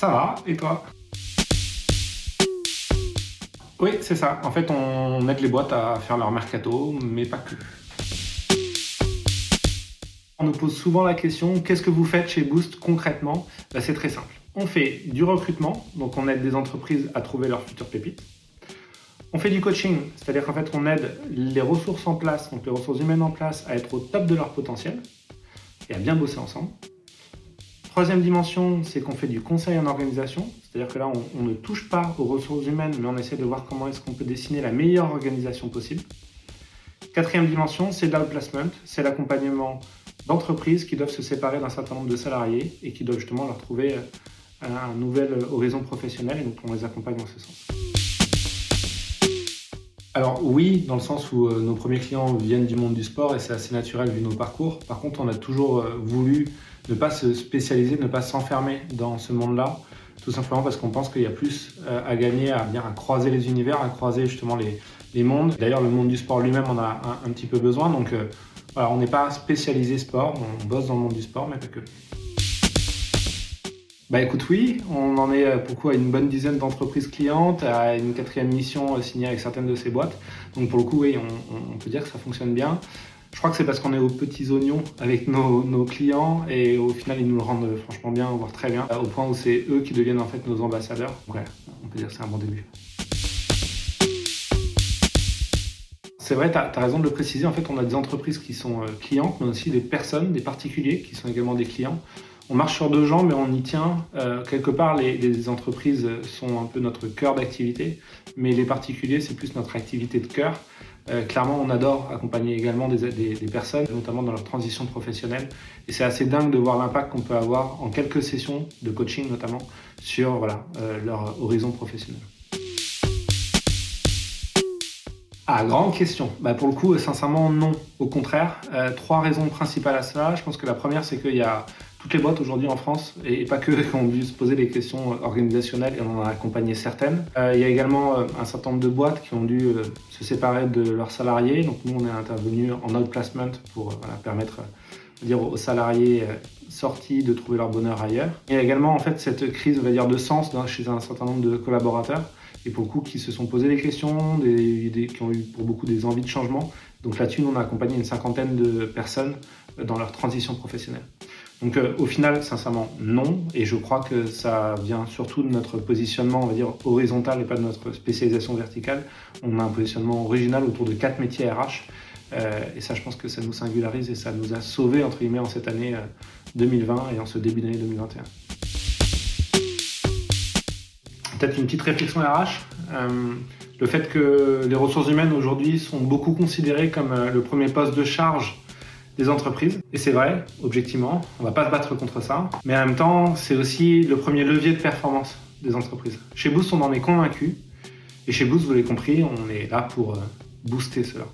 Ça va, et toi? Oui, c'est ça. En fait, on aide les boîtes à faire leur mercato, mais pas que. On nous pose souvent la question, qu'est-ce que vous faites chez Boost concrètement? C'est très simple. On fait du recrutement, donc on aide des entreprises à trouver leurs futures pépites. On fait du coaching, c'est-à-dire qu'en fait, on aide les ressources en place, donc les ressources humaines en place, à être au top de leur potentiel et à bien bosser ensemble. Troisième dimension, c'est qu'on fait du conseil en organisation, c'est-à-dire que là, on ne touche pas aux ressources humaines, mais on essaie de voir comment est-ce qu'on peut dessiner la meilleure organisation possible. Quatrième dimension, c'est l'outplacement, c'est l'accompagnement d'entreprises qui doivent se séparer d'un certain nombre de salariés et qui doivent justement leur trouver un nouvel horizon professionnel, et donc on les accompagne dans ce sens. Alors oui, dans le sens où nos premiers clients viennent du monde du sport et c'est assez naturel vu nos parcours. Par contre, on a toujours voulu ne pas se spécialiser, ne pas s'enfermer dans ce monde-là, tout simplement parce qu'on pense qu'il y a plus à gagner à croiser les univers, à croiser justement les mondes. D'ailleurs, le monde du sport lui-même en a un petit peu besoin, donc voilà, on n'est pas spécialisé sport, on bosse dans le monde du sport, mais pas que. Écoute, oui, on en est beaucoup à une bonne dizaine d'entreprises clientes, à une quatrième mission signée avec certaines de ces boîtes. Donc pour le coup, oui, on peut dire que ça fonctionne bien. Je crois que c'est parce qu'on est aux petits oignons avec nos clients et au final, ils nous le rendent franchement bien, voire très bien, au point où c'est eux qui deviennent en fait nos ambassadeurs. Ouais, on peut dire que c'est un bon début. C'est vrai, tu as raison de le préciser. En fait, on a des entreprises qui sont clientes, mais aussi des personnes, des particuliers qui sont également des clients. On marche sur deux jambes, mais on y tient. Quelque part, les entreprises sont un peu notre cœur d'activité, mais les particuliers, c'est plus notre activité de cœur. Clairement, on adore accompagner également des personnes, notamment dans leur transition professionnelle. Et c'est assez dingue de voir l'impact qu'on peut avoir en quelques sessions de coaching, notamment, sur leur horizon professionnel. Ah, grande question. Pour le coup, sincèrement, non. Au contraire, trois raisons principales à cela. Je pense que la première, c'est qu'il y a toutes les boîtes aujourd'hui en France, et pas que, qui ont dû se poser des questions organisationnelles, et on en a accompagné certaines. Il y a également un certain nombre de boîtes qui ont dû se séparer de leurs salariés. Donc nous, on est intervenu en outplacement pour permettre aux salariés sortis de trouver leur bonheur ailleurs. Il y a également en fait cette crise, on va dire, de sens chez un certain nombre de collaborateurs, et pour le coup qui se sont posé des questions, qui ont eu pour beaucoup des envies de changement. Donc là-dessus, nous, on a accompagné une cinquantaine de personnes dans leur transition professionnelle. Donc au final, sincèrement, non. Et je crois que ça vient surtout de notre positionnement, on va dire, horizontal et pas de notre spécialisation verticale. On a un positionnement original autour de 4 métiers RH. Et ça, je pense que ça nous singularise et ça nous a sauvés, entre guillemets, en cette année 2020 et en ce début d'année 2021. Peut-être une petite réflexion RH. Le fait que les ressources humaines aujourd'hui sont beaucoup considérées comme le premier poste de charge des entreprises. Et c'est vrai, objectivement, on ne va pas se battre contre ça. Mais en même temps, c'est aussi le premier levier de performance des entreprises. Chez Boost, on en est convaincu. Et chez Boost, vous l'avez compris, on est là pour booster cela.